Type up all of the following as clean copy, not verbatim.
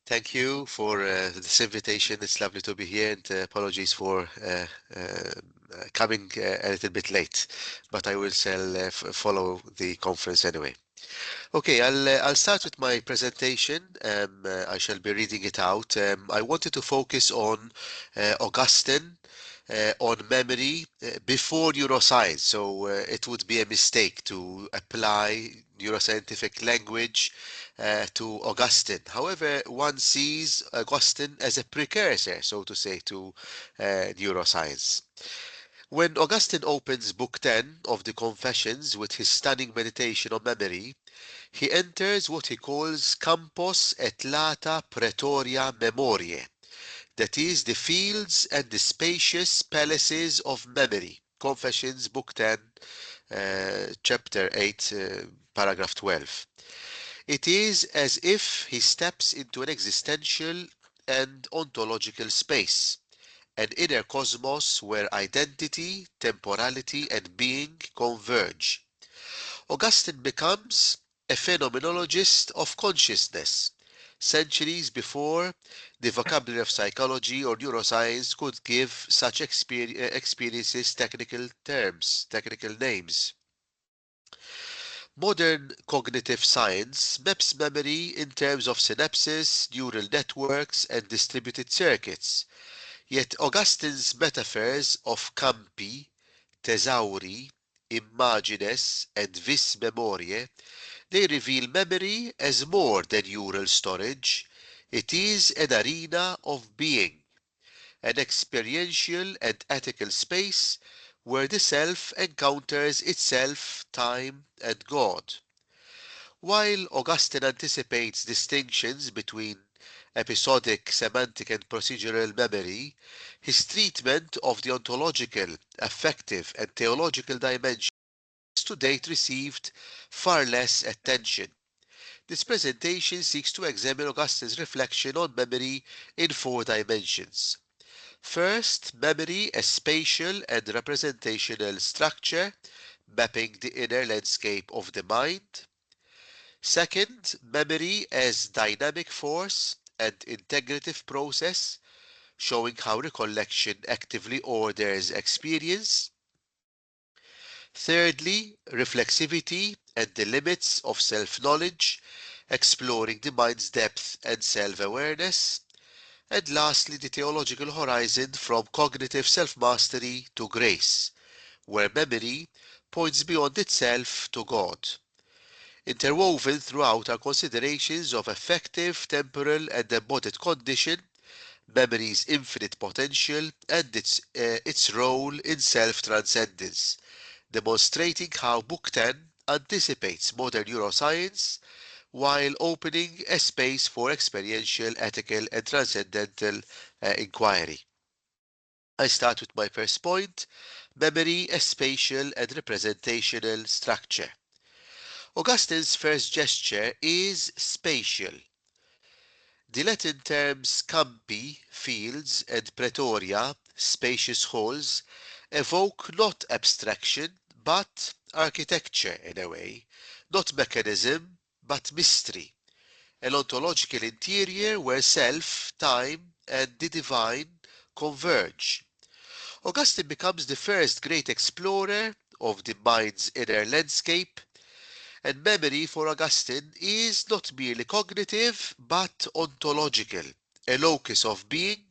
Thank you for this invitation. It's lovely to be here, and apologies for coming a little bit late, but I will shall follow the conference anyway. Okay, I'll start with my presentation. I shall be reading it out. I wanted to focus on Augustine, on memory before neuroscience. So it would be a mistake to apply neuroscientific language to Augustine. However, one sees Augustine as a precursor, so to say, to neuroscience. When Augustine opens Book 10 of the Confessions with his stunning meditation on memory, he enters what he calls campus et lata praetoria memoriae, that is, the fields and the spacious palaces of memory. Confessions, Book 10, Chapter 8, Paragraph 12. It is as if he steps into an existential and ontological space, an inner cosmos where identity, temporality, and being converge. Augustine becomes a phenomenologist of consciousness, centuries before the vocabulary of psychology or neuroscience could give such experiences technical terms, technical names. Modern cognitive science maps memory in terms of synapses, neural networks, and distributed circuits. Yet Augustine's metaphors of campi, thesauri, imagines, and vis memoriae, they reveal memory as more than neural storage. It is an arena of being, an experiential and ethical space where the self encounters itself, time, and God. While Augustine anticipates distinctions between episodic, semantic, and procedural memory, his treatment of the ontological, affective, and theological dimensions has to date received far less attention. This presentation seeks to examine Augustine's reflection on memory in four dimensions. First, memory as spatial and representational structure, mapping the inner landscape of the mind. Second, memory as dynamic force and integrative process, showing how recollection actively orders experience. Thirdly, reflexivity and the limits of self-knowledge, exploring the mind's depth and self-awareness. And lastly, the theological horizon from cognitive self-mastery to grace, where memory points beyond itself to God. Interwoven throughout are considerations of affective, temporal, and embodied condition, memory's infinite potential, and its role in self-transcendence, demonstrating how Book 10 anticipates modern neuroscience while opening a space for experiential, ethical, and transcendental inquiry. I start with my first point, memory as spatial and representational structure. Augustine's first gesture is spatial. The Latin terms campi, fields, and praetoria, spacious halls, evoke not abstraction, but architecture in a way, not mechanism, but mystery, an ontological interior where self, time, and the divine converge. Augustine becomes the first great explorer of the mind's inner landscape, and memory for Augustine is not merely cognitive but ontological, a locus of being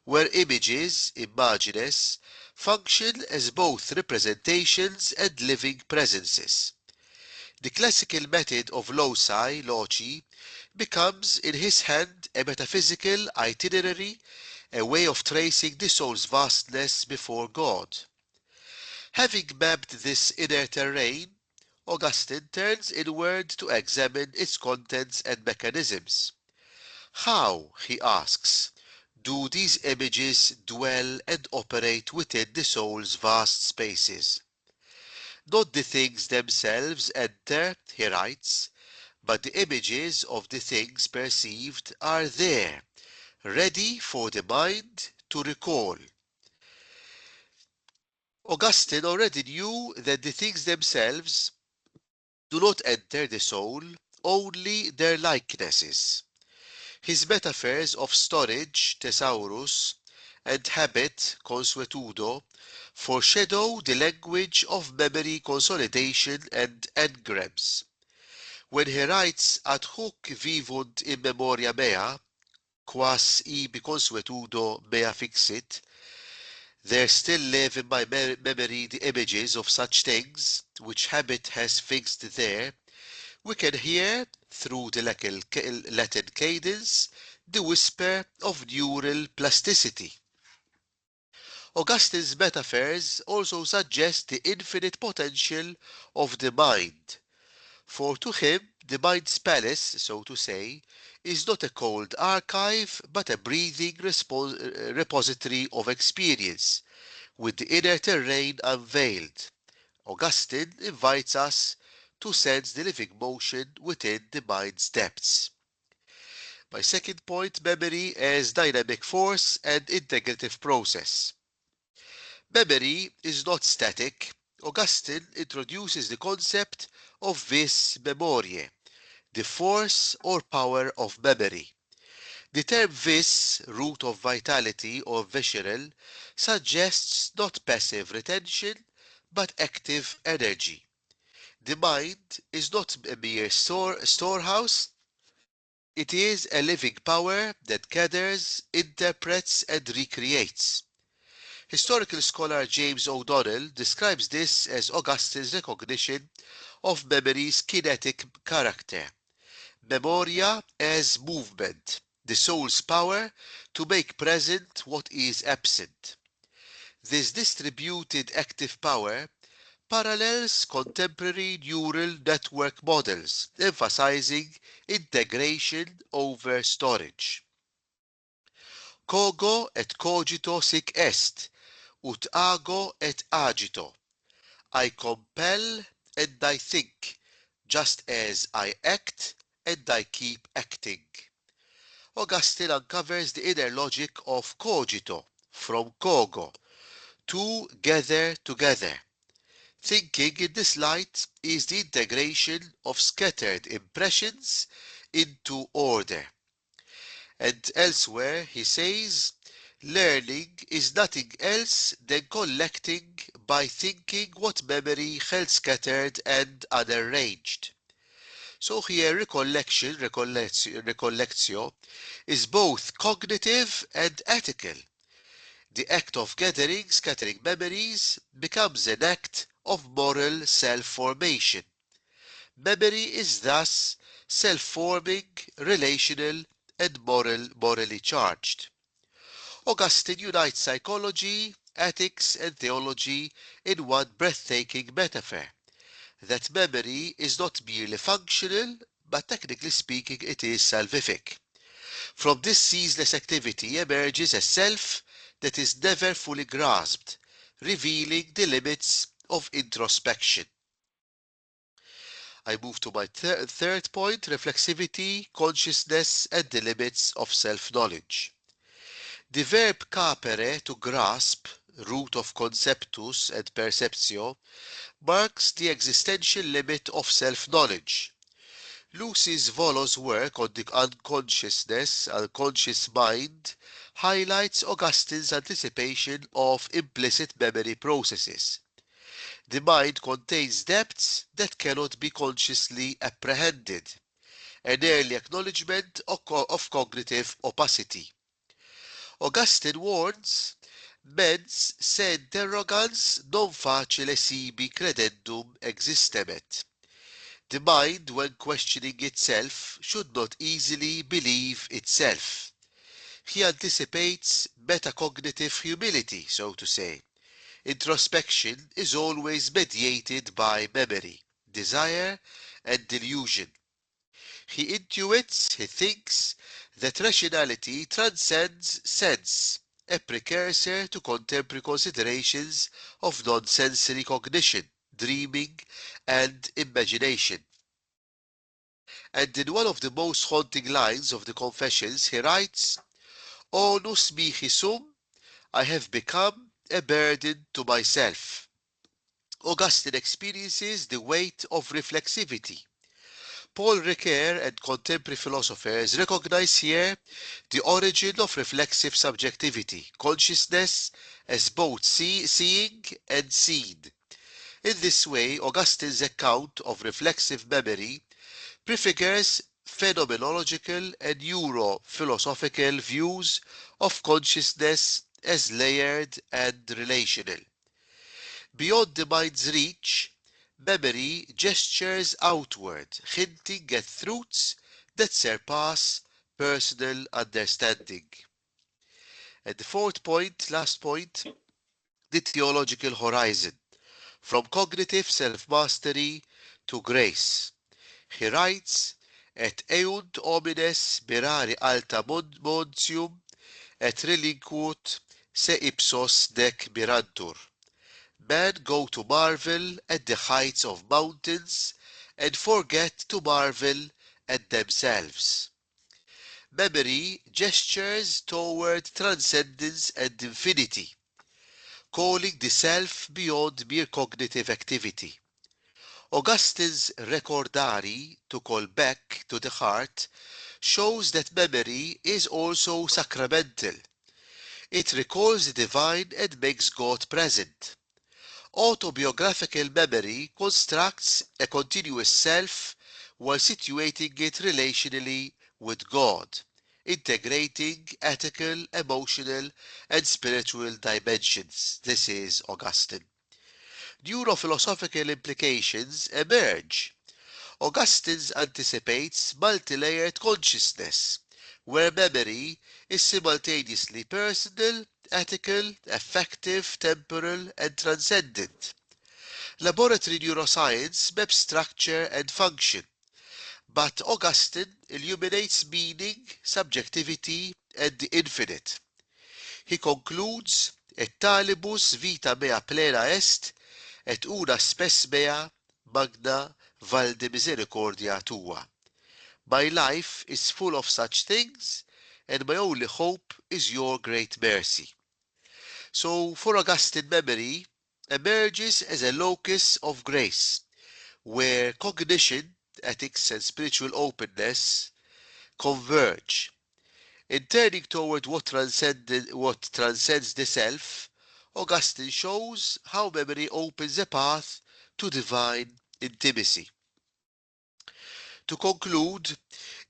where images, imagines, function as both representations and living presences. The classical method of loci, loci, becomes in his hand a metaphysical itinerary, a way of tracing the soul's vastness before God. Having mapped this inner terrain, Augustine turns inward to examine its contents and mechanisms. How, he asks, do these images dwell and operate within the soul's vast spaces? Not the things themselves enter, he writes, but the images of the things perceived are there, ready for the mind to recall. Augustine already knew that the things themselves do not enter the soul, only their likenesses. His metaphors of storage, thesaurus, and habit, consuetudo, foreshadow the language of memory consolidation and engrams. When he writes ad hoc vivunt in memoria mea, quas ibi consuetudo mea fixit, there still live in my memory the images of such things which habit has fixed there, we can hear, through the Latin cadence, the whisper of neural plasticity. Augustine's metaphors also suggest the infinite potential of the mind, for to him the mind's palace, so to say, is not a cold archive but a breathing repository of experience, with the inner terrain unveiled. Augustine invites us to sense the living motion within the mind's depths. My second point, memory as dynamic force and integrative process. Memory is not static. Augustine introduces the concept of vis memoriae, the force or power of memory. The term vis, root of vitality or visceral, suggests not passive retention, but active energy. The mind is not a mere storehouse, it is a living power that gathers, interprets, and recreates. Historical scholar James O'Donnell describes this as Augustine's recognition of memory's kinetic character. Memoria as movement, the soul's power to make present what is absent. This distributed active power parallels contemporary neural network models, emphasizing integration over storage. Cogo et cogito sic est, ut ago et agito. I compel and I think, just as I act and I keep acting. Augustine uncovers the inner logic of cogito, from cogo, to gather together. Thinking in this light is the integration of scattered impressions into order. And elsewhere he says, learning is nothing else than collecting by thinking what memory held scattered and unarranged. So here recollectio, is both cognitive and ethical. The act of gathering, scattering memories becomes an act of moral self-formation. Memory is thus self-forming, relational, and morally charged. Augustine unites psychology, ethics, and theology in one breathtaking metaphor, that memory is not merely functional, but technically speaking it is salvific. From this ceaseless activity emerges a self that is never fully grasped, revealing the limits of introspection. I move to my third point, reflexivity, consciousness, and the limits of self-knowledge. The verb capere, to grasp, root of conceptus and perceptio, marks the existential limit of self-knowledge. Lucy's Volo's work on the unconscious mind highlights Augustine's anticipation of implicit memory processes. The mind contains depths that cannot be consciously apprehended, an early acknowledgement of cognitive opacity. Augustine warns, mens se interrogans non facile sibi credendum existemet. The mind, when questioning itself, should not easily believe itself. He anticipates metacognitive humility, so to say. Introspection is always mediated by memory, desire, and delusion. He intuits, he thinks, that rationality transcends sense, a precursor to contemporary considerations of non-sensory cognition, dreaming, and imagination. And in one of the most haunting lines of the Confessions, he writes, Onus mihi sum, I have become a burden to myself. Augustine experiences the weight of reflexivity. Paul Ricoeur and contemporary philosophers recognize here the origin of reflexive subjectivity, consciousness as both seeing and seen. In this way, Augustine's account of reflexive memory prefigures phenomenological and neurophilosophical views of consciousness as layered and relational. Beyond the mind's reach, memory gestures outward, hinting at truths that surpass personal understanding. And the fourth point, last point, the theological horizon, from cognitive self-mastery to grace. He writes, Et eunt homines mirari alta monsium, et relinquut se ipsos nec mirantur. Men go to marvel at the heights of mountains and forget to marvel at themselves. Memory gestures toward transcendence and infinity, calling the self beyond mere cognitive activity. Augustine's recordari, to call back to the heart, shows that memory is also sacramental. It recalls the divine and makes God present. Autobiographical memory constructs a continuous self while situating it relationally with God, integrating ethical, emotional, and spiritual dimensions. This is Augustine. Neurophilosophical implications emerge. Augustine anticipates multi-layered consciousness, where memory is simultaneously personal, ethical, affective, temporal, and transcendent. Laboratory neuroscience maps structure and function, but Augustine illuminates meaning, subjectivity, and the infinite. He concludes, Et talibus vita mea plena est, et una spes mea magna valde misericordia tua. My life is full of such things, and my only hope is your great mercy. So, for Augustine, memory emerges as a locus of grace, where cognition, ethics, and spiritual openness converge. In turning toward what transcends the self, Augustine shows how memory opens a path to divine intimacy. To conclude,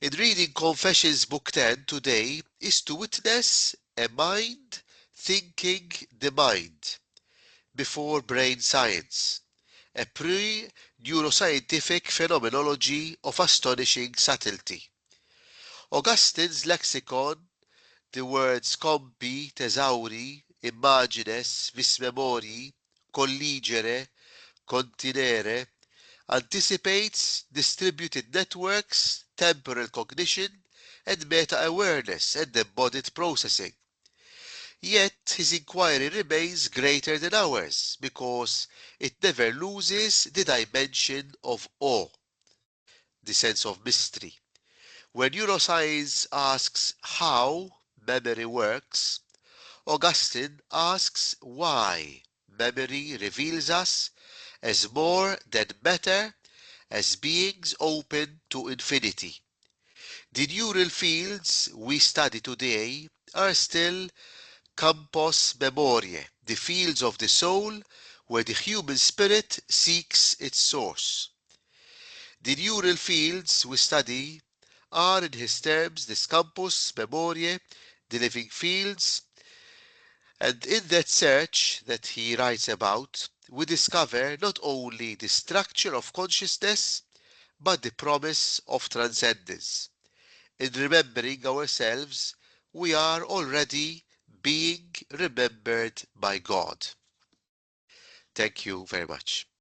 in reading Confessions Book 10 today is to witness a mind thinking the mind before brain science, a pre-neuroscientific phenomenology of astonishing subtlety. Augustine's lexicon, the words compi, thesauri, imagines, vis memori, colligere, continere, anticipates distributed networks, temporal cognition, and meta-awareness and embodied processing. Yet his inquiry remains greater than ours because it never loses the dimension of awe, the sense of mystery. When neuroscience asks how memory works, Augustine asks why memory reveals us as more than matter, as beings open to infinity. The neural fields we study today are still campos memoriae, the fields of the soul where the human spirit seeks its source. The neural fields we study are, in his terms, this campus memoriae, the living fields, and in that search that he writes about, we discover not only the structure of consciousness, but the promise of transcendence. In remembering ourselves, we are already being remembered by God. Thank you very much.